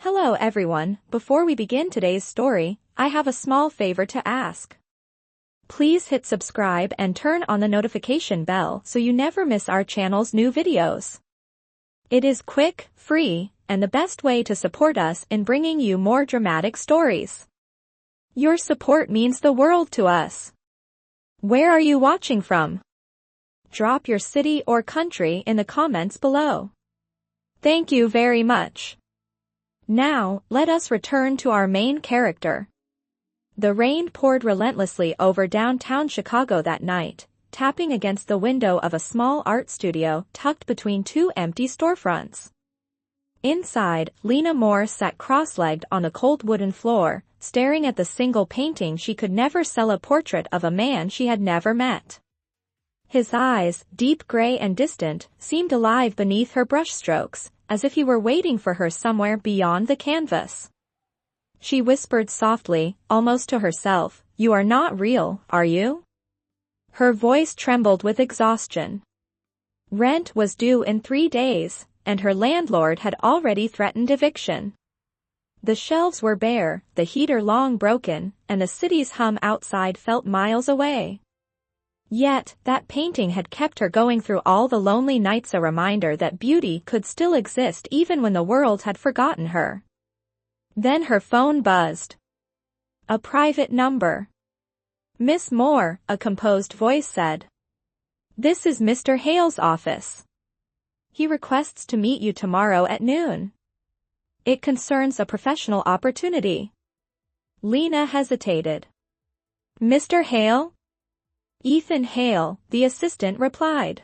Hello everyone, before we begin today's story, I have a small favor to ask. Please hit subscribe and turn on the notification bell so you never miss our channel's new videos. It is quick, free, and the best way to support us in bringing you more dramatic stories. Your support means the world to us. Where are you watching from? Drop your city or country in the comments below. Thank you very much. Now, let us return to our main character. The rain poured relentlessly over downtown Chicago that night, tapping against the window of a small art studio tucked between two empty storefronts. Inside, Lena Moore sat cross-legged on the cold wooden floor, staring at the single painting she could never sell, a portrait of a man she had never met. His eyes, deep gray and distant, seemed alive beneath her brushstrokes, as if he were waiting for her somewhere beyond the canvas. She whispered softly, almost to herself, "You are not real, are you?" Her voice trembled with exhaustion. Rent was due in 3 days, and her landlord had already threatened eviction. The shelves were bare, the heater long broken, and the city's hum outside felt miles away. Yet, that painting had kept her going through all the lonely nights, a reminder that beauty could still exist even when the world had forgotten her. Then her phone buzzed. A private number. "Miss Moore," a composed voice said. "This is Mr. Hale's office. He requests to meet you tomorrow at noon. It concerns a professional opportunity." Lena hesitated. "Mr. Hale?" "Ethan Hale," the assistant replied.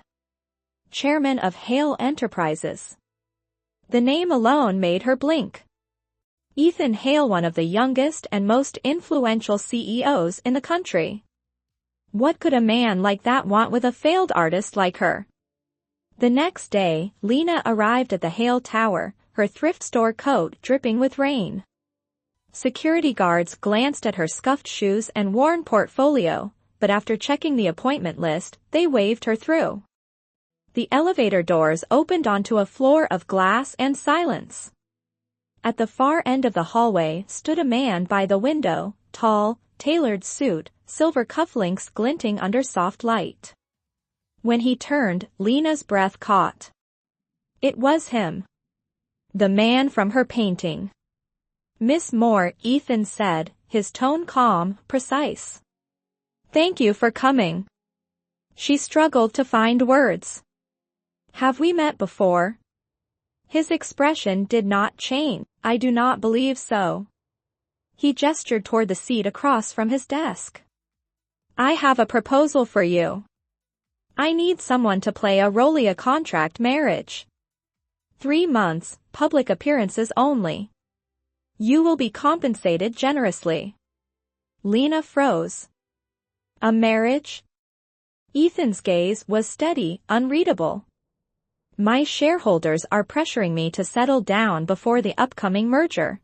"Chairman of Hale Enterprises." The name alone made her blink. Ethan Hale, one of the youngest and most influential CEOs in the country. What could a man like that want with a failed artist like her? The next day, Lena arrived at the Hale Tower, her thrift store coat dripping with rain. Security guards glanced at her scuffed shoes and worn portfolio, but after checking the appointment list, they waved her through. The elevator doors opened onto a floor of glass and silence. At the far end of the hallway stood a man by the window, tall, tailored suit, silver cufflinks glinting under soft light. When he turned, Lena's breath caught. It was him. The man from her painting. "Miss Moore," Ethan said, his tone calm, precise. "Thank you for coming." She struggled to find words. "Have we met before?" His expression did not change. "I do not believe so." He gestured toward the seat across from his desk. "I have a proposal for you. I need someone to play a role, a contract marriage. 3 months, public appearances only. You will be compensated generously." Lena froze. A marriage? Ethan's gaze was steady, unreadable. "My shareholders are pressuring me to settle down before the upcoming merger.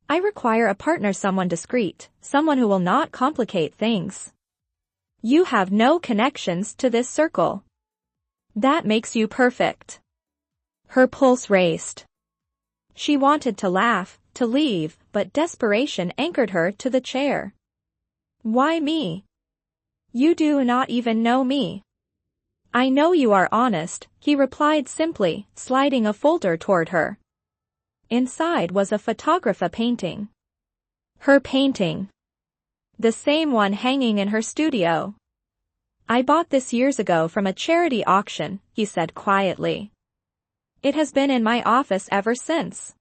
I require a partner, someone discreet, someone who will not complicate things. You have no connections to this circle. That makes you perfect." Her pulse raced. She wanted to laugh, to leave, but desperation anchored her to the chair. "Why me? You do not even know me." "I know you are honest," he replied simply, sliding a folder toward her. Inside was a photograph painting. Her painting. The same one hanging in her studio. "I bought this years ago from a charity auction," he said quietly. "It has been in my office ever since."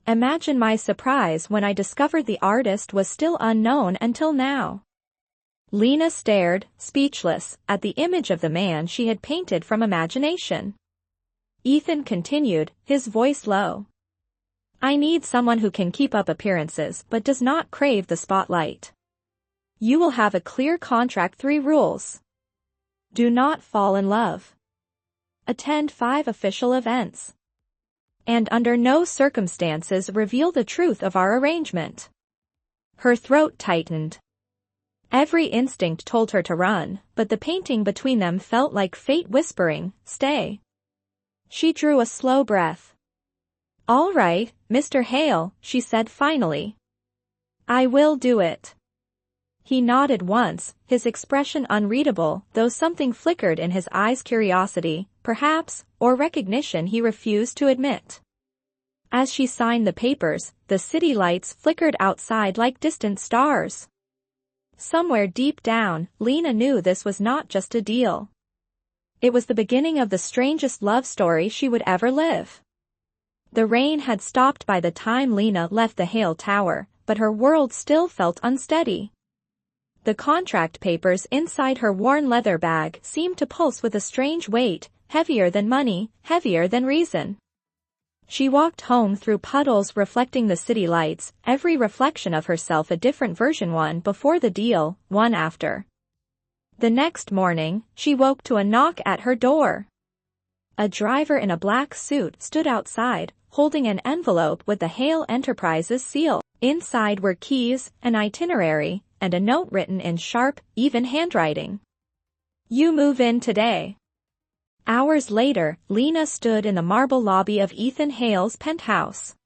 Imagine my surprise when I discovered the artist was still unknown until now. Lena stared, speechless, at the image of the man she had painted from imagination. Ethan continued, his voice low. "I need someone who can keep up appearances but does not crave the spotlight. You will have a clear contract, 3 rules. Do not fall in love. Attend 5 official events. And under no circumstances reveal the truth of our arrangement." Her throat tightened. Every instinct told her to run, but the painting between them felt like fate whispering, "Stay." She drew a slow breath. "All right, Mr. Hale, she said finally. I will do it. He nodded once, his expression unreadable, though something flickered in his eyes, curiosity, perhaps, or recognition he refused to admit. As she signed the papers, the city lights flickered outside like distant stars. Somewhere deep down, Lena knew this was not just a deal. It was the beginning of the strangest love story she would ever live. The rain had stopped by the time Lena left the Hale Tower, but her world still felt unsteady. The contract papers inside her worn leather bag seemed to pulse with a strange weight, heavier than money, heavier than reason. She walked home through puddles reflecting the city lights, every reflection of herself a different version, one before the deal, one after. The next morning, she woke to a knock at her door. A driver in a black suit stood outside, holding an envelope with the Hale Enterprises seal. Inside were keys, an itinerary, and a note written in sharp, even handwriting. You move in today. Hours later, Lena stood in the marble lobby of Ethan Hale's penthouse.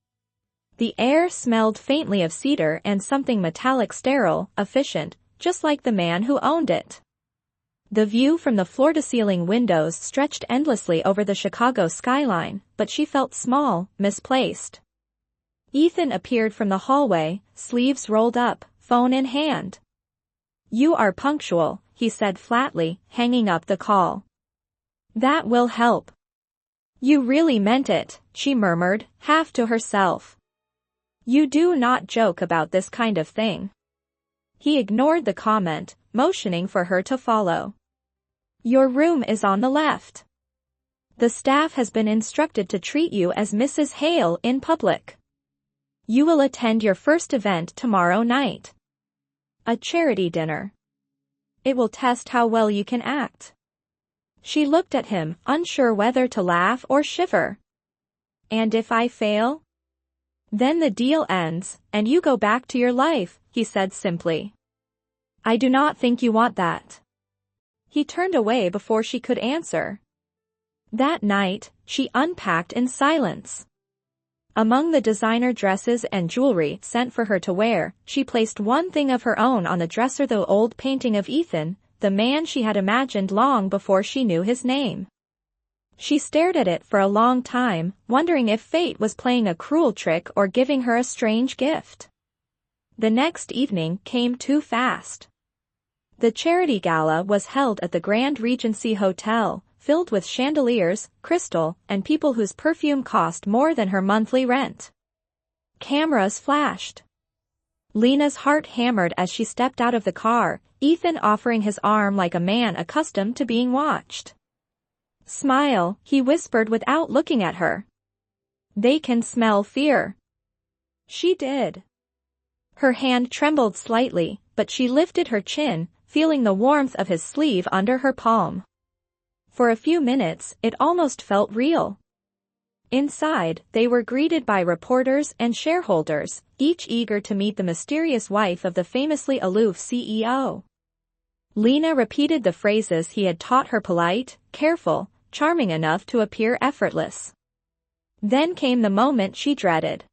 The air smelled faintly of cedar and something metallic, sterile, efficient, just like the man who owned it. The view from the floor-to-ceiling windows stretched endlessly over the Chicago skyline, but she felt small, misplaced. Ethan appeared from the hallway, sleeves rolled up, phone in hand. You are punctual, he said flatly, hanging up the call. That will help. You really meant it, she murmured, half to herself. You do not joke about this kind of thing. He ignored the comment, motioning for her to follow. Your room is on the left. The staff has been instructed to treat you as Mrs. Hale in public. You will attend your first event tomorrow night. A charity dinner. It will test how well you can act. She looked at him, unsure whether to laugh or shiver. And if I fail? Then the deal ends, and you go back to your life, he said simply. I do not think you want that. He turned away before she could answer. That night, she unpacked in silence. Among the designer dresses and jewelry sent for her to wear, she placed one thing of her own on the dresser, the old painting of Ethan, the man she had imagined long before she knew his name. She stared at it for a long time, wondering if fate was playing a cruel trick or giving her a strange gift. The next evening came too fast. The charity gala was held at the Grand Regency Hotel, filled with chandeliers, crystal, and people whose perfume cost more than her monthly rent. Cameras flashed. Lena's heart hammered as she stepped out of the car, Ethan offering his arm like a man accustomed to being watched. Smile, he whispered without looking at her. They can smell fear. She did. Her hand trembled slightly, but she lifted her chin, feeling the warmth of his sleeve under her palm. For a few minutes, it almost felt real. Inside, they were greeted by reporters and shareholders, each eager to meet the mysterious wife of the famously aloof CEO. Lena repeated the phrases he had taught her, polite, careful, charming enough to appear effortless. Then came the moment she dreaded.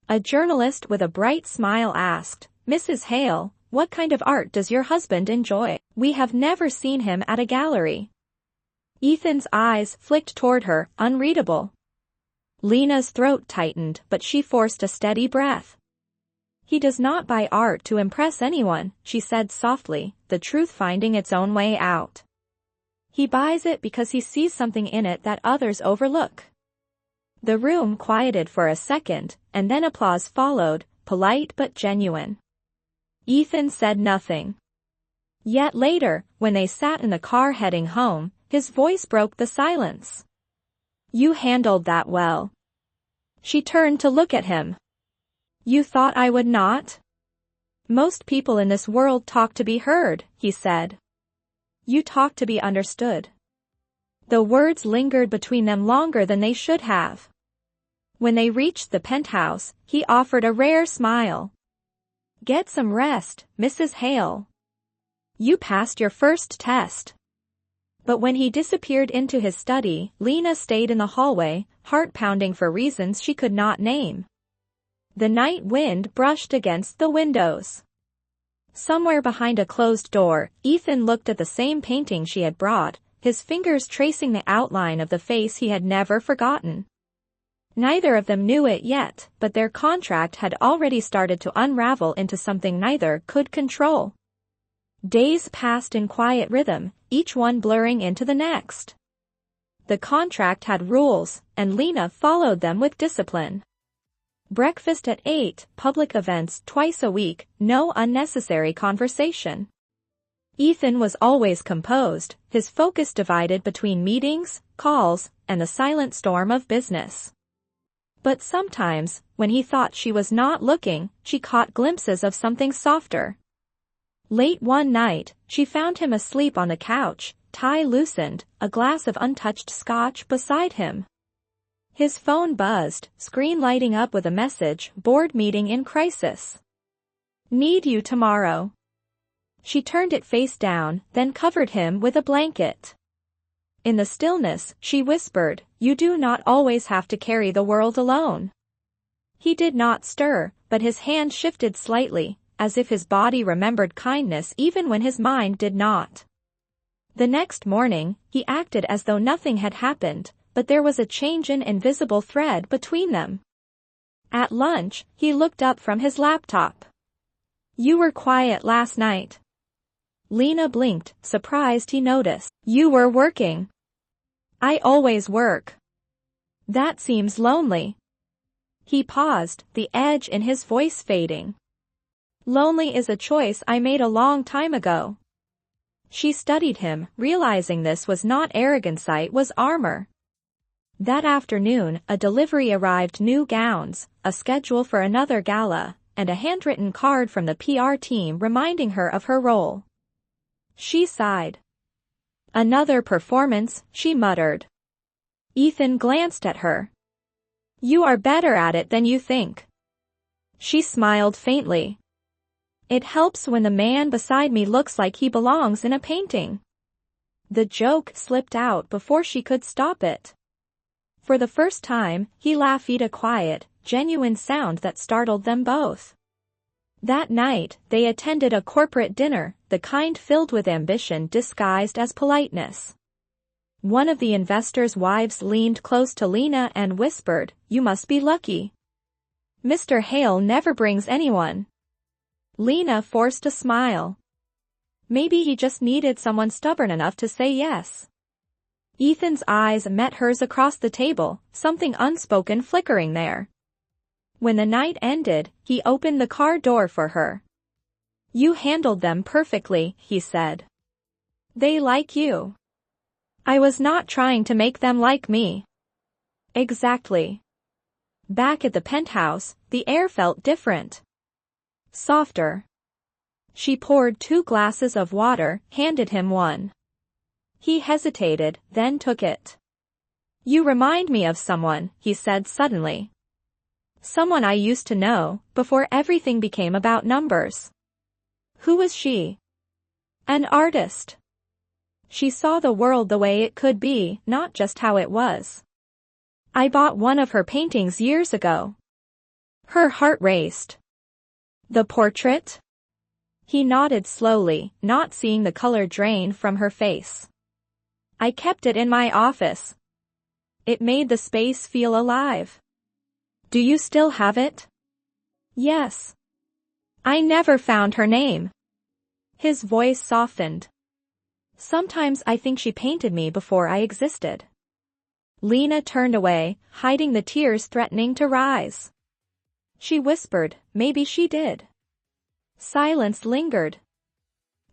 A journalist with a bright smile asked, Mrs. Hale, what kind of art does your husband enjoy? We have never seen him at a gallery. Ethan's eyes flicked toward her, unreadable. Lena's throat tightened, but she forced a steady breath. He does not buy art to impress anyone, she said softly, the truth finding its own way out. He buys it because he sees something in it that others overlook. The room quieted for a second, and then applause followed, polite but genuine. Ethan said nothing. Yet later, when they sat in the car heading home, his voice broke the silence. You handled that well. She turned to look at him. You thought I would not? Most people in this world talk to be heard, he said. You talk to be understood. The words lingered between them longer than they should have. When they reached the penthouse, he offered a rare smile. Get some rest, Mrs. Hale. You passed your first test. But when he disappeared into his study, Lena stayed in the hallway, heart pounding for reasons she could not name. The night wind brushed against the windows. Somewhere behind a closed door, Ethan looked at the same painting she had brought, his fingers tracing the outline of the face he had never forgotten. Neither of them knew it yet, but their contract had already started to unravel into something neither could control. Days passed in quiet rhythm, each one blurring into the next. The contract had rules, and Lena followed them with discipline. Breakfast at 8, public events twice a week, no unnecessary conversation. Ethan was always composed, his focus divided between meetings, calls, and the silent storm of business. But sometimes, when he thought she was not looking, she caught glimpses of something softer. Late one night, she found him asleep on the couch, tie loosened, a glass of untouched scotch beside him. His phone buzzed, screen lighting up with a message, board meeting in crisis. Need you tomorrow. She turned it face down, then covered him with a blanket. In the stillness, she whispered, "You do not always have to carry the world alone." He did not stir, but his hand shifted slightly, as if his body remembered kindness even when his mind did not. The next morning, he acted as though nothing had happened, but there was a change in invisible thread between them. At lunch, he looked up from his laptop. "You were quiet last night." Lena blinked, surprised he noticed. "You were working." "I always work." "That seems lonely." He paused, the edge in his voice fading. "Lonely is a choice I made a long time ago." She studied him, realizing this was not arrogance, it was armor. That afternoon, a delivery arrived, new gowns, a schedule for another gala, and a handwritten card from the PR team reminding her of her role. She sighed. "Another performance," she muttered. Ethan glanced at her. "You are better at it than you think." She smiled faintly. "It helps when the man beside me looks like he belongs in a painting." The joke slipped out before she could stop it. For the first time, he laughed, a quiet, genuine sound that startled them both. That night, they attended a corporate dinner, the kind filled with ambition disguised as politeness. One of the investors' wives leaned close to Lena and whispered, "You must be lucky. Mr. Hale never brings anyone." Lena forced a smile. Maybe he just needed someone stubborn enough to say yes. Ethan's eyes met hers across the table, something unspoken flickering there. When the night ended, he opened the car door for her. "You handled them perfectly," he said. "They like you." "I was not trying to make them like me." "Exactly." Back at the penthouse, the air felt different. Softer. She poured 2 glasses of water, handed him one. He hesitated, then took it. "You remind me of someone," he said suddenly. "Someone I used to know, before everything became about numbers." "Who was she?" "An artist." She saw the world the way it could be, not just how it was. "I bought one of her paintings years ago." Her heart raced. "The portrait?" He nodded slowly, not seeing the color drain from her face. "I kept it in my office. It made the space feel alive." "Do you still have it?" "Yes." "I never found her name." His voice softened. "Sometimes I think she painted me before I existed." Lena turned away, hiding the tears threatening to rise. She whispered, "Maybe she did." Silence lingered.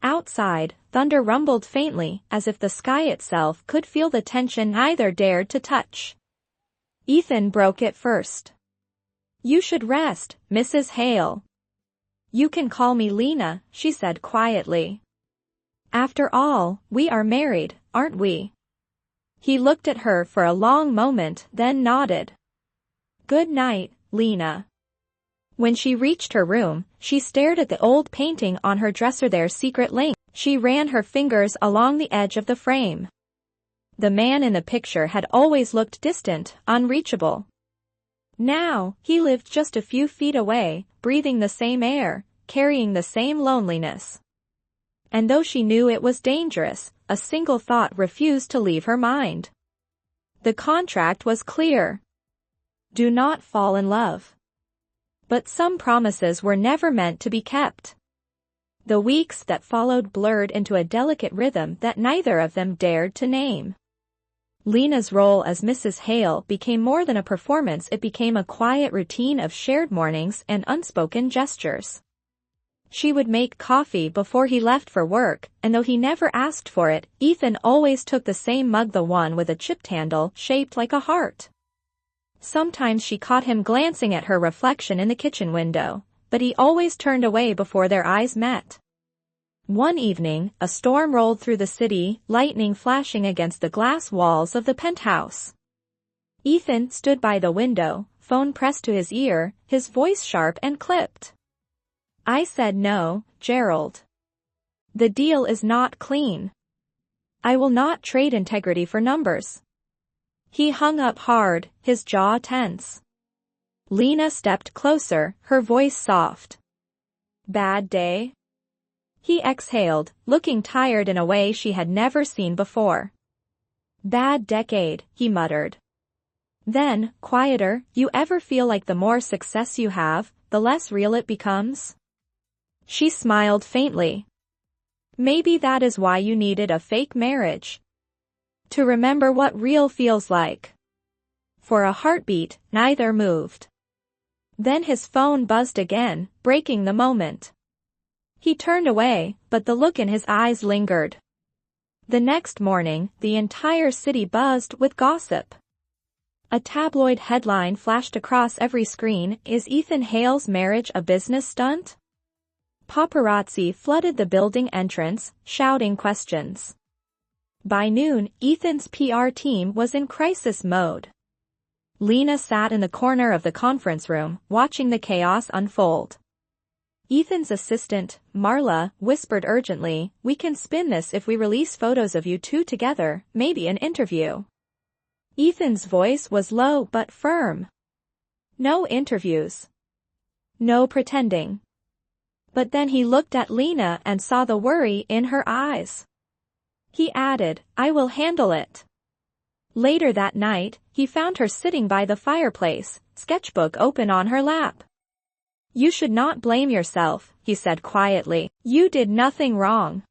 Outside, thunder rumbled faintly, as if the sky itself could feel the tension neither dared to touch. Ethan broke it first. "You should rest, Mrs. Hale." "You can call me Lena," she said quietly. "After all, we are married, aren't we?" He looked at her for a long moment, then nodded. "Good night, Lena." When she reached her room, she stared at the old painting on her dresser, their secret link. She ran her fingers along the edge of the frame. The man in the picture had always looked distant, unreachable. Now, he lived just a few feet away, breathing the same air, carrying the same loneliness. And though she knew it was dangerous, a single thought refused to leave her mind. The contract was clear. Do not fall in love. But some promises were never meant to be kept. The weeks that followed blurred into a delicate rhythm that neither of them dared to name. Lena's role as Mrs. Hale became more than a performance. It became a quiet routine of shared mornings and unspoken gestures. She would make coffee before he left for work, and though he never asked for it, Ethan always took the same mug, the one with a chipped handle shaped like a heart. Sometimes she caught him glancing at her reflection in the kitchen window, but he always turned away before their eyes met. One evening, a storm rolled through the city, lightning flashing against the glass walls of the penthouse. Ethan stood by the window, phone pressed to his ear, his voice sharp and clipped. I said no, Gerald. The deal is not clean. I will not trade integrity for numbers. He hung up hard, his jaw tense. Lena stepped closer, her voice soft. Bad day? He exhaled, looking tired in a way she had never seen before. Bad decade, he muttered. Then, quieter, you ever feel like the more success you have, the less real it becomes? She smiled faintly. Maybe that is why you needed a fake marriage. To remember what real feels like. For a heartbeat, neither moved. Then his phone buzzed again, breaking the moment. He turned away, but the look in his eyes lingered. The next morning, the entire city buzzed with gossip. A tabloid headline flashed across every screen: Is Ethan Hale's marriage a business stunt? Paparazzi flooded the building entrance, shouting questions. By noon, Ethan's PR team was in crisis mode. Lena sat in the corner of the conference room, watching the chaos unfold. Ethan's assistant, Marla, whispered urgently, we can spin this if we release photos of you two together, maybe an interview. Ethan's voice was low but firm. No interviews. No pretending. But then he looked at Lena and saw the worry in her eyes. He added, I will handle it. Later that night, he found her sitting by the fireplace, sketchbook open on her lap. You should not blame yourself, he said quietly. You did nothing wrong.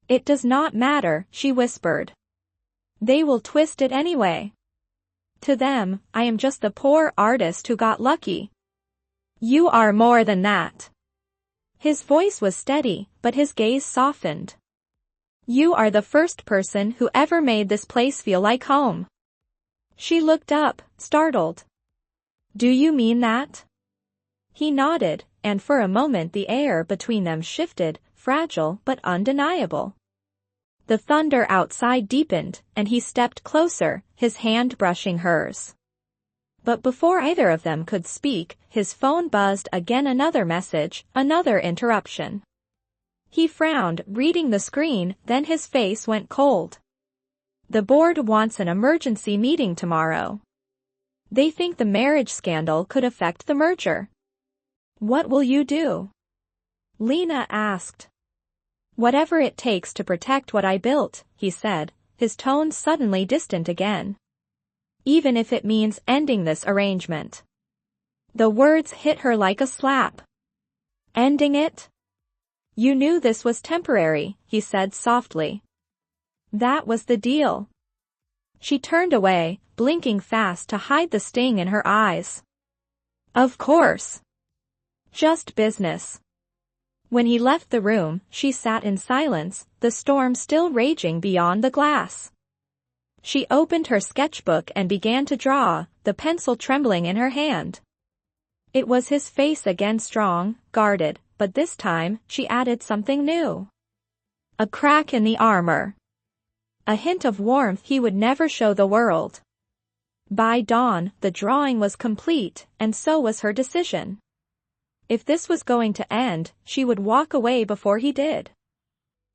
It does not matter, she whispered. They will twist it anyway. To them, I am just the poor artist who got lucky. You are more than that. His voice was steady, but his gaze softened. You are the first person who ever made this place feel like home. She looked up, startled. Do you mean that? He nodded, and for a moment the air between them shifted, fragile but undeniable. The thunder outside deepened, and he stepped closer, his hand brushing hers. But before either of them could speak, his phone buzzed again, another message, another interruption. He frowned, reading the screen, then his face went cold. The board wants an emergency meeting tomorrow. They think the marriage scandal could affect the merger. What will you do? Lena asked. Whatever it takes to protect what I built, he said, his tone suddenly distant again. Even if it means ending this arrangement. The words hit her like a slap. Ending it? You knew this was temporary, he said softly. That was the deal. She turned away, blinking fast to hide the sting in her eyes. Of course. Just business. When he left the room, she sat in silence, the storm still raging beyond the glass. She opened her sketchbook and began to draw, the pencil trembling in her hand. It was his face again, strong, guarded, but this time, she added something new. A crack in the armor. A hint of warmth he would never show the world. By dawn, the drawing was complete, and so was her decision. If this was going to end, she would walk away before he did.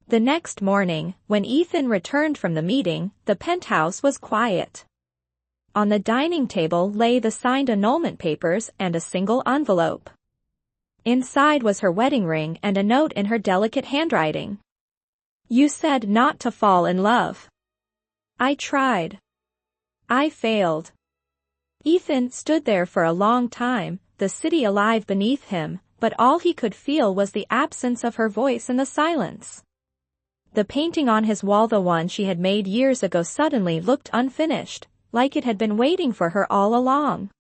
The next morning, when Ethan returned from the meeting, the penthouse was quiet. On the dining table lay the signed annulment papers and a single envelope. Inside was her wedding ring and a note in her delicate handwriting. You said not to fall in love. I tried. I failed. Ethan stood there for a long time, the city alive beneath him, but all he could feel was the absence of her voice in the silence. The painting on his wall, the one she had made years ago, suddenly looked unfinished, like it had been waiting for her all along.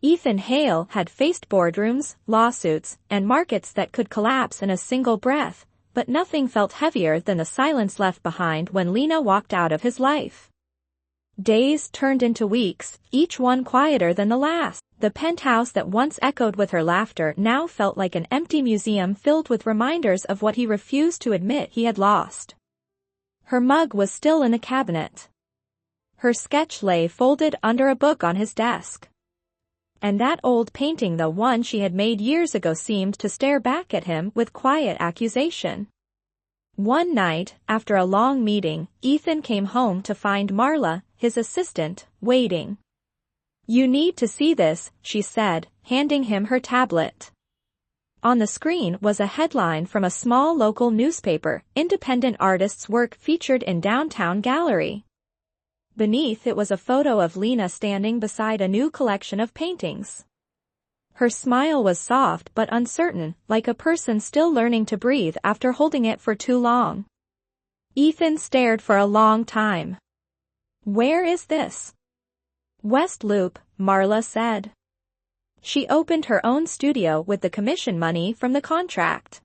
Ethan Hale had faced boardrooms, lawsuits, and markets that could collapse in a single breath, but nothing felt heavier than the silence left behind when Lena walked out of his life. Days turned into weeks, each one quieter than the last. The penthouse that once echoed with her laughter now felt like an empty museum filled with reminders of what he refused to admit he had lost. Her mug was still in the cabinet. Her sketch lay folded under a book on his desk. And that old painting, the one she had made years ago, seemed to stare back at him with quiet accusation. One night, after a long meeting, Ethan came home to find Marla, his assistant, waiting. You need to see this, she said, handing him her tablet. On the screen was a headline from a small local newspaper, Independent Artist's Work Featured in Downtown Gallery. Beneath it was a photo of Lena standing beside a new collection of paintings. Her smile was soft but uncertain, like a person still learning to breathe after holding it for too long. Ethan stared for a long time. Where is this? West Loop, Marla said. She opened her own studio with the commission money from the contract.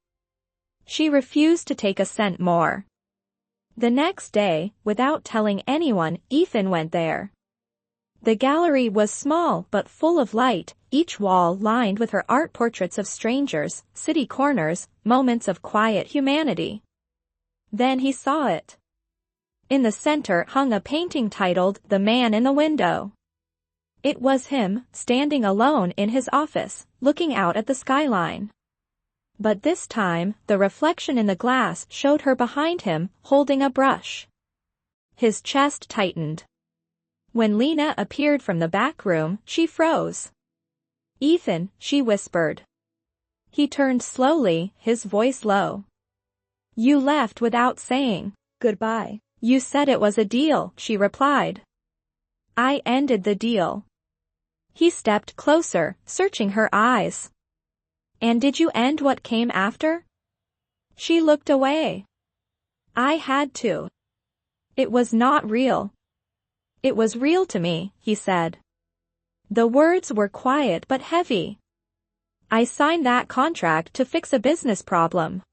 She refused to take a cent more. The next day, without telling anyone, Ethan went there. The gallery was small but full of light, each wall lined with her art portraits of strangers, city corners, moments of quiet humanity. Then he saw it. In the center hung a painting titled The Man in the Window. It was him, standing alone in his office, looking out at the skyline. But this time, the reflection in the glass showed her behind him, holding a brush. His chest tightened. When Lena appeared from the back room, she froze. Ethan, she whispered. He turned slowly, his voice low. You left without saying goodbye. You said it was a deal, she replied. I ended the deal. He stepped closer, searching her eyes. And did you end what came after? She looked away. I had to. It was not real. It was real to me, he said. The words were quiet but heavy. I signed that contract to fix a business problem.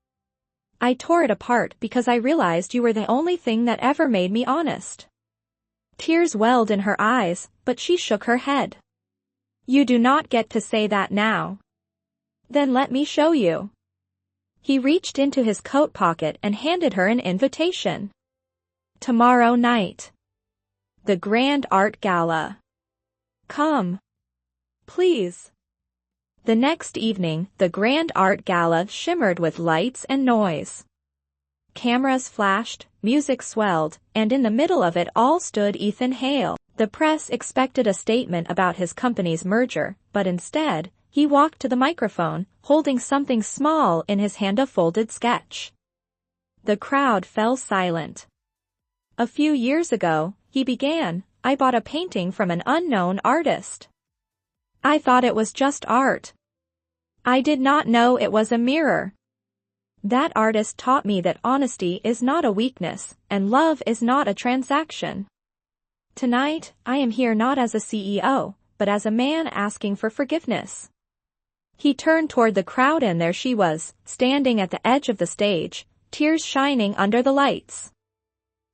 I tore it apart because I realized you were the only thing that ever made me honest. Tears welled in her eyes, but she shook her head. You do not get to say that now. Then let me show you. He reached into his coat pocket and handed her an invitation. Tomorrow night. The Grand Art Gala. Come. Please. The next evening, the Grand Art Gala shimmered with lights and noise. Cameras flashed, music swelled, and in the middle of it all stood Ethan Hale. The press expected a statement about his company's merger, but instead, he walked to the microphone, holding something small in his hand, a folded sketch. The crowd fell silent. A few years ago, he began, I bought a painting from an unknown artist. I thought it was just art. I did not know it was a mirror. That artist taught me that honesty is not a weakness, and love is not a transaction. Tonight, I am here not as a CEO, but as a man asking for forgiveness. He turned toward the crowd and there she was, standing at the edge of the stage, tears shining under the lights.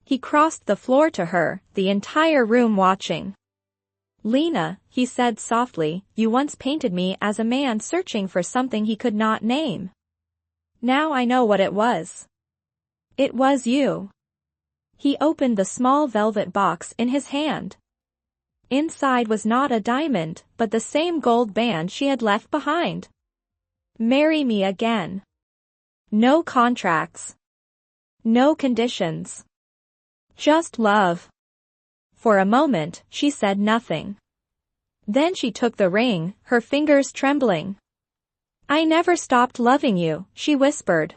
He crossed the floor to her, the entire room watching. Lena, he said softly, you once painted me as a man searching for something he could not name. Now I know what it was. It was you. He opened the small velvet box in his hand. Inside was not a diamond, but the same gold band she had left behind. Marry me again. No contracts. No conditions. Just love. For a moment, she said nothing. Then she took the ring, her fingers trembling. "I never stopped loving you," she whispered.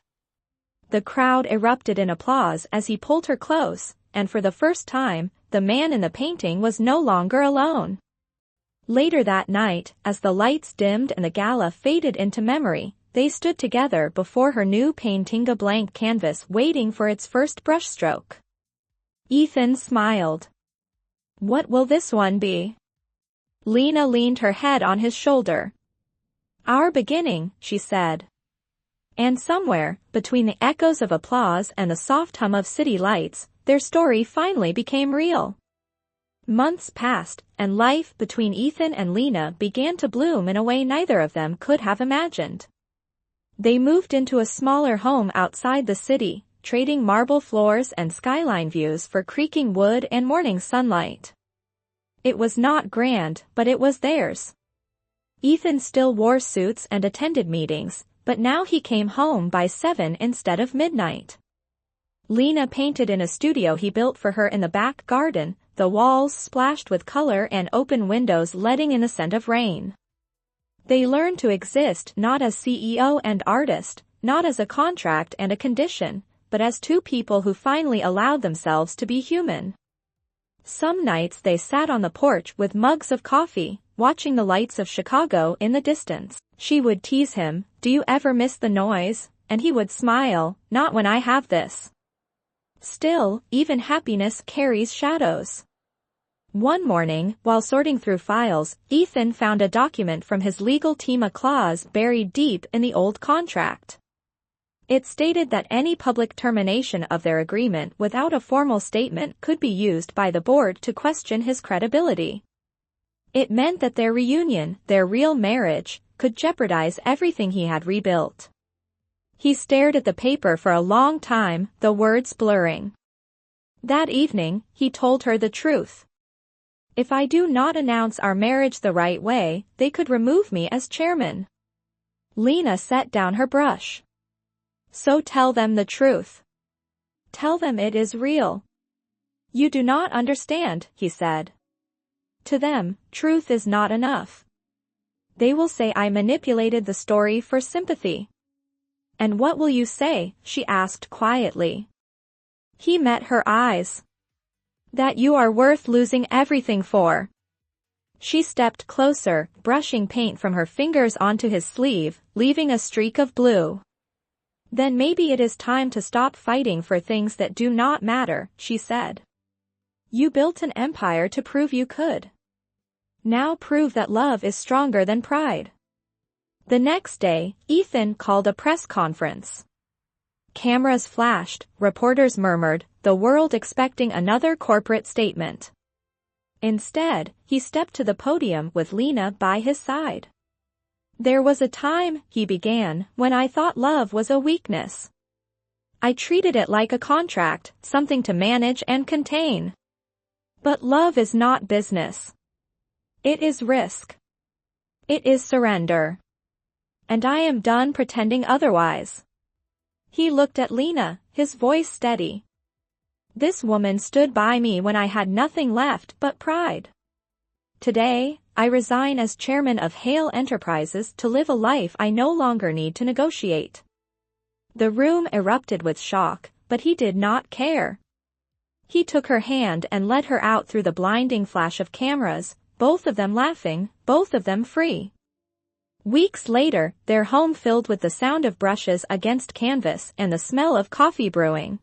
The crowd erupted in applause as he pulled her close, and for the first time, the man in the painting was no longer alone. Later that night, as the lights dimmed and the gala faded into memory, they stood together before her new painting, a blank canvas waiting for its first brushstroke. Ethan smiled. "What will this one be?" Lena leaned her head on his shoulder. "Our beginning," she said. And somewhere, between the echoes of applause and the soft hum of city lights, their story finally became real. Months passed, and life between Ethan and Lena began to bloom in a way neither of them could have imagined. They moved into a smaller home outside the city, trading marble floors and skyline views for creaking wood and morning sunlight. It was not grand, but it was theirs. Ethan still wore suits and attended meetings, but now he came home by 7 instead of midnight. Lena painted in a studio he built for her in the back garden, the walls splashed with color and open windows letting in the scent of rain. They learned to exist not as CEO and artist, not as a contract and a condition, but as two people who finally allowed themselves to be human. Some nights they sat on the porch with mugs of coffee, watching the lights of Chicago in the distance. She would tease him, "Do you ever miss the noise?" And he would smile, "Not when I have this." Still, even happiness carries shadows. One morning, while sorting through files, Ethan found a document from his legal team, a clause buried deep in the old contract. It stated that any public termination of their agreement without a formal statement could be used by the board to question his credibility. It meant that their reunion, their real marriage, could jeopardize everything he had rebuilt. He stared at the paper for a long time, the words blurring. That evening, he told her the truth. "If I do not announce our marriage the right way, they could remove me as chairman." Lena set down her brush. "So tell them the truth. Tell them it is real." "You do not understand," he said. "To them, truth is not enough. They will say I manipulated the story for sympathy." "And what will you say?" she asked quietly. He met her eyes. "That you are worth losing everything for." She stepped closer, brushing paint from her fingers onto his sleeve, leaving a streak of blue. "Then maybe it is time to stop fighting for things that do not matter," she said. "You built an empire to prove you could. Now prove that love is stronger than pride." The next day, Ethan called a press conference. Cameras flashed, reporters murmured, the world expecting another corporate statement. Instead, he stepped to the podium with Lena by his side. "There was a time," he began, "when I thought love was a weakness. I treated it like a contract, something to manage and contain. But love is not business. It is risk. It is surrender. And I am done pretending otherwise." He looked at Lena, his voice steady. "This woman stood by me when I had nothing left but pride. Today, I resign as chairman of Hale Enterprises to live a life I no longer need to negotiate." The room erupted with shock, but he did not care. He took her hand and led her out through the blinding flash of cameras, both of them laughing, both of them free. Weeks later, their home filled with the sound of brushes against canvas and the smell of coffee brewing.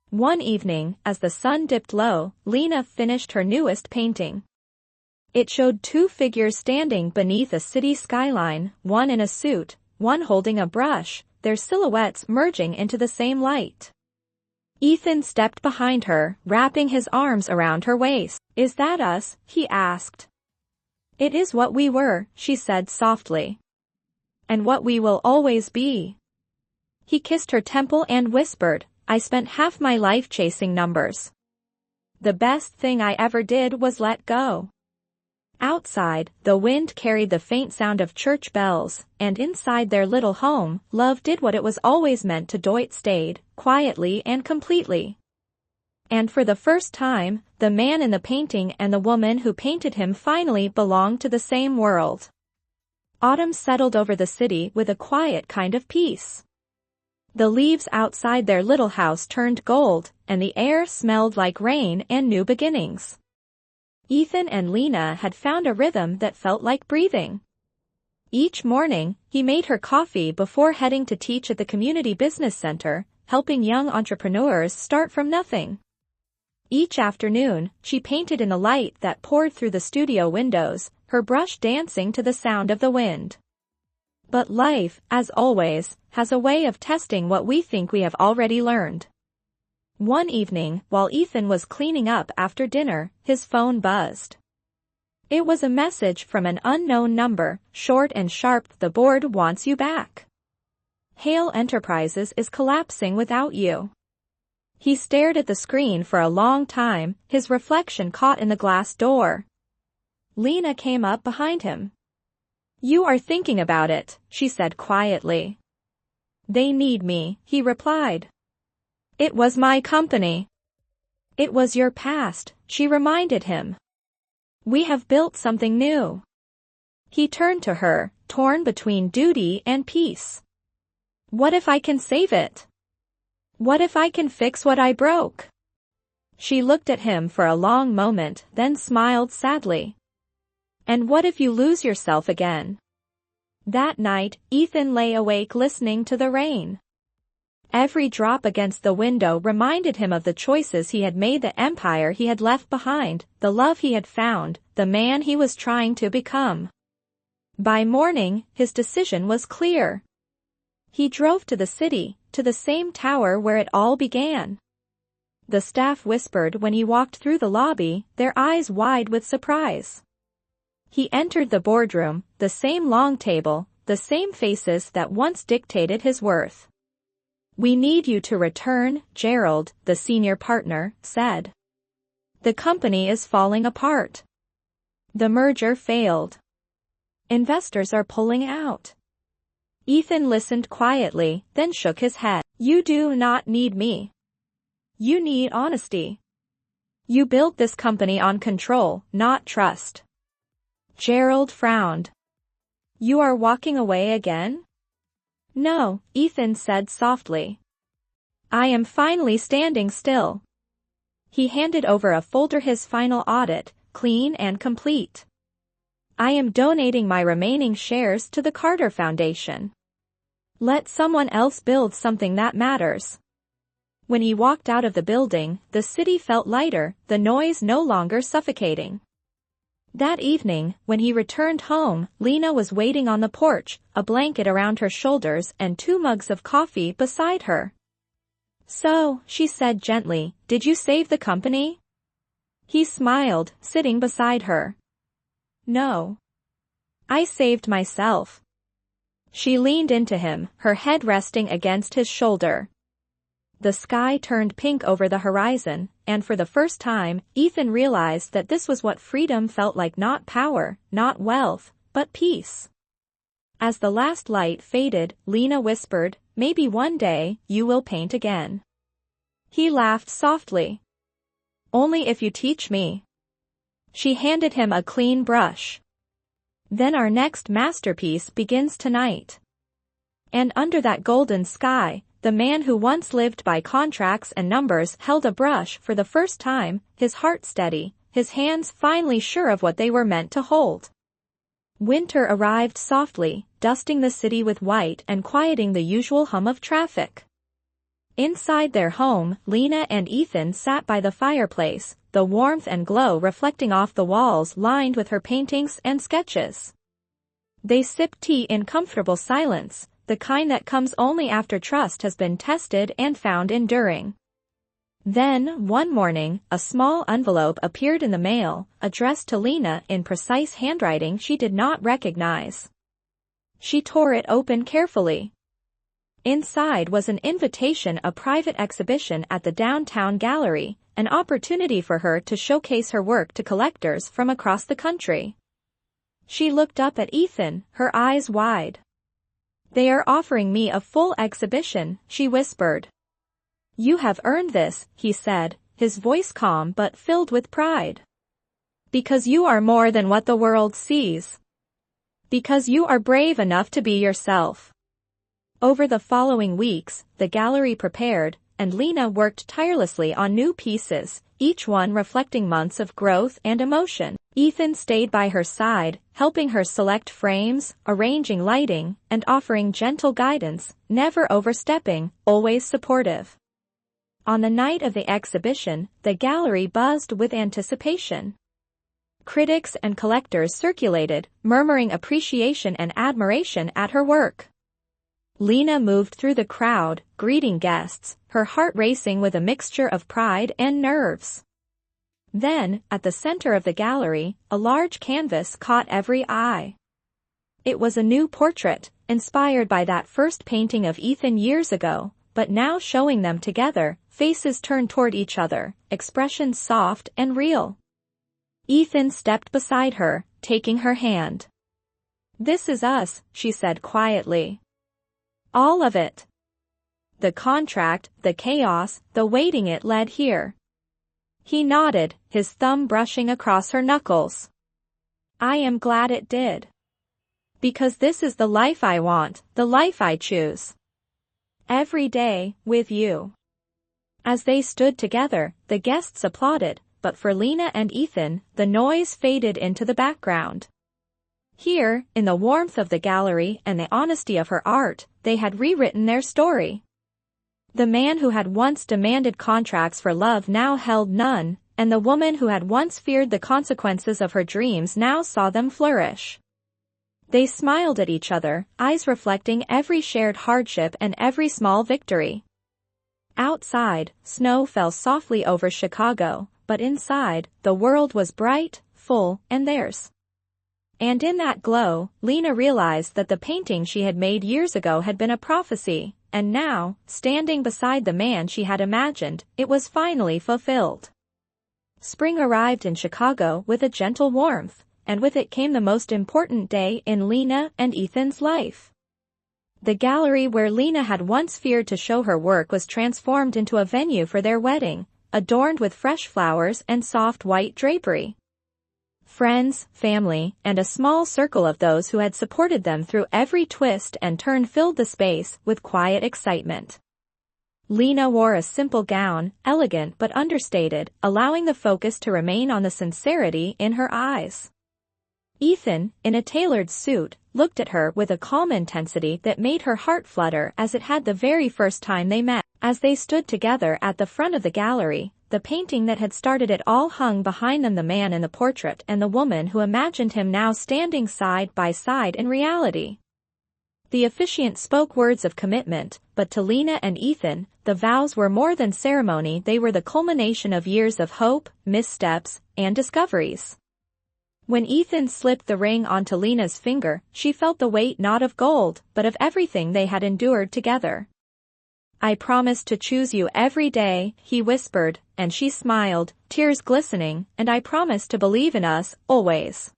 One evening, as the sun dipped low, Lena finished her newest painting. It showed two figures standing beneath a city skyline, one in a suit, one holding a brush, their silhouettes merging into the same light. Ethan stepped behind her, wrapping his arms around her waist. "Is that us?" he asked. "It is what we were," she said softly. "And what we will always be." He kissed her temple and whispered, "I spent half my life chasing numbers. The best thing I ever did was let go." Outside, the wind carried the faint sound of church bells, and inside their little home, love did what it was always meant to do. It stayed, quietly and completely. And for the first time, the man in the painting and the woman who painted him finally belonged to the same world. Autumn settled over the city with a quiet kind of peace. The leaves outside their little house turned gold, and the air smelled like rain and new beginnings. Ethan and Lena had found a rhythm that felt like breathing. Each morning, he made her coffee before heading to teach at the community business center, helping young entrepreneurs start from nothing. Each afternoon, she painted in the light that poured through the studio windows, her brush dancing to the sound of the wind. But life, as always, has a way of testing what we think we have already learned. One evening, while Ethan was cleaning up after dinner, his phone buzzed. It was a message from an unknown number, short and sharp. "The board wants you back. Hale Enterprises is collapsing without you." He stared at the screen for a long time, his reflection caught in the glass door. Lena came up behind him. "You are thinking about it," she said quietly. "They need me," he replied. "It was my company." "It was your past," she reminded him. "We have built something new." He turned to her, torn between duty and peace. "What if I can save it? What if I can fix what I broke?" She looked at him for a long moment, then smiled sadly. "And what if you lose yourself again?" That night, Ethan lay awake listening to the rain. Every drop against the window reminded him of the choices he had made, the empire he had left behind, the love he had found, the man he was trying to become. By morning, his decision was clear. He drove to the city, to the same tower where it all began. The staff whispered when he walked through the lobby, their eyes wide with surprise. He entered the boardroom, the same long table, the same faces that once dictated his worth. "We need you to return," Gerald, the senior partner, said. "The company is falling apart. The merger failed. Investors are pulling out." Ethan listened quietly, then shook his head. "You do not need me. You need honesty. You built this company on control, not trust." Gerald frowned. "You are walking away again?" "No," Ethan said softly. "I am finally standing still." He handed over a folder, his final audit, clean and complete. "I am donating my remaining shares to the Carter Foundation. Let someone else build something that matters." When he walked out of the building, the city felt lighter, the noise no longer suffocating. That evening, when he returned home, Lena was waiting on the porch, a blanket around her shoulders and 2 mugs of coffee beside her. "So," she said gently, "did you save the company?" He smiled, sitting beside her. "No. I saved myself." She leaned into him, her head resting against his shoulder. The sky turned pink over the horizon, and for the first time, Ethan realized that this was what freedom felt like, not power, not wealth, but peace. As the last light faded, Lena whispered, "Maybe one day, you will paint again." He laughed softly. "Only if you teach me." She handed him a clean brush. "Then our next masterpiece begins tonight." And under that golden sky, the man who once lived by contracts and numbers held a brush for the first time, his heart steady, his hands finally sure of what they were meant to hold. Winter arrived softly, dusting the city with white and quieting the usual hum of traffic. Inside their home, Lena and Ethan sat by the fireplace, the warmth and glow reflecting off the walls lined with her paintings and sketches. They sipped tea in comfortable silence, the kind that comes only after trust has been tested and found enduring. Then, one morning, a small envelope appeared in the mail, addressed to Lena in precise handwriting she did not recognize. She tore it open carefully. Inside was an invitation, a private exhibition at the downtown gallery, an opportunity for her to showcase her work to collectors from across the country. She looked up at Ethan, her eyes wide. "They are offering me a full exhibition," she whispered. "You have earned this," he said, his voice calm but filled with pride. Because you are more than what the world sees. Because you are brave enough to be yourself. Over the following weeks, the gallery prepared, and Lena worked tirelessly on new pieces, each one reflecting months of growth and emotion. Ethan stayed by her side, helping her select frames, arranging lighting, and offering gentle guidance, never overstepping, always supportive. On the night of the exhibition, the gallery buzzed with anticipation. Critics and collectors circulated, murmuring appreciation and admiration at her work. Lena moved through the crowd, greeting guests, her heart racing with a mixture of pride and nerves. Then, at the center of the gallery, a large canvas caught every eye. It was a new portrait, inspired by that first painting of Ethan years ago, but now showing them together, faces turned toward each other, expressions soft and real. Ethan stepped beside her, taking her hand. "This is us," she said quietly. "All of it. The contract, the chaos, the waiting, it led here." He nodded, his thumb brushing across her knuckles. "I am glad it did. Because this is the life I want, the life I choose. Every day, with you." As they stood together, the guests applauded, but for Lena and Ethan, the noise faded into the background. Here, in the warmth of the gallery and the honesty of her art, they had rewritten their story. The man who had once demanded contracts for love now held none, and the woman who had once feared the consequences of her dreams now saw them flourish. They smiled at each other, eyes reflecting every shared hardship and every small victory. Outside, snow fell softly over Chicago, but inside, the world was bright, full, and theirs. And in that glow, Lena realized that the painting she had made years ago had been a prophecy, and now, standing beside the man she had imagined, it was finally fulfilled. Spring arrived in Chicago with a gentle warmth, and with it came the most important day in Lena and Ethan's life. The gallery where Lena had once feared to show her work was transformed into a venue for their wedding, adorned with fresh flowers and soft white drapery. Friends, family, and a small circle of those who had supported them through every twist and turn filled the space with quiet excitement. Lena wore a simple gown, elegant but understated, allowing the focus to remain on the sincerity in her eyes. Ethan, in a tailored suit, looked at her with a calm intensity that made her heart flutter as it had the very first time they met. As they stood together at the front of the gallery, the painting that had started it all hung behind them, the man in the portrait and the woman who imagined him now standing side by side in reality. The officiant spoke words of commitment, but to Lena and Ethan, the vows were more than ceremony, they were the culmination of years of hope, missteps, and discoveries. When Ethan slipped the ring onto Lena's finger, she felt the weight not of gold, but of everything they had endured together. "I promise to choose you every day," he whispered, and she smiled, tears glistening, "and I promise to believe in us, always."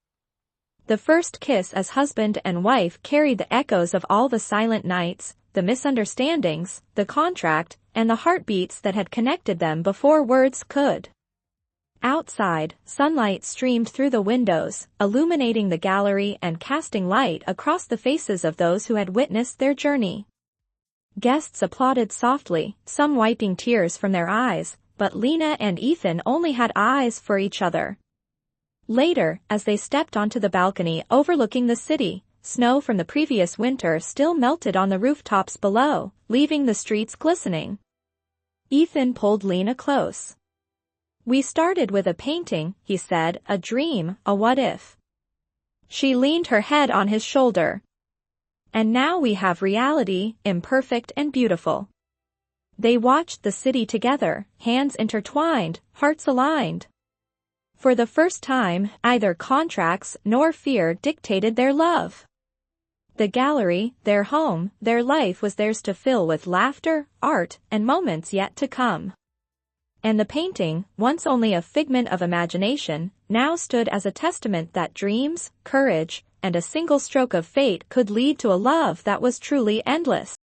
The first kiss as husband and wife carried the echoes of all the silent nights, the misunderstandings, the contract, and the heartbeats that had connected them before words could. Outside, sunlight streamed through the windows, illuminating the gallery and casting light across the faces of those who had witnessed their journey. Guests applauded softly, some wiping tears from their eyes, but Lena and Ethan only had eyes for each other. Later, as they stepped onto the balcony overlooking the city, snow from the previous winter still melted on the rooftops below, leaving the streets glistening. Ethan pulled Lena close. "We started with a painting," he said, "a dream, a what if." She leaned her head on his shoulder. "And now we have reality, imperfect and beautiful." They watched the city together, hands intertwined, hearts aligned. For the first time, neither contracts nor fear dictated their love. The gallery, their home, their life was theirs to fill with laughter, art, and moments yet to come. And the painting, once only a figment of imagination, now stood as a testament that dreams, courage, and a single stroke of fate could lead to a love that was truly endless.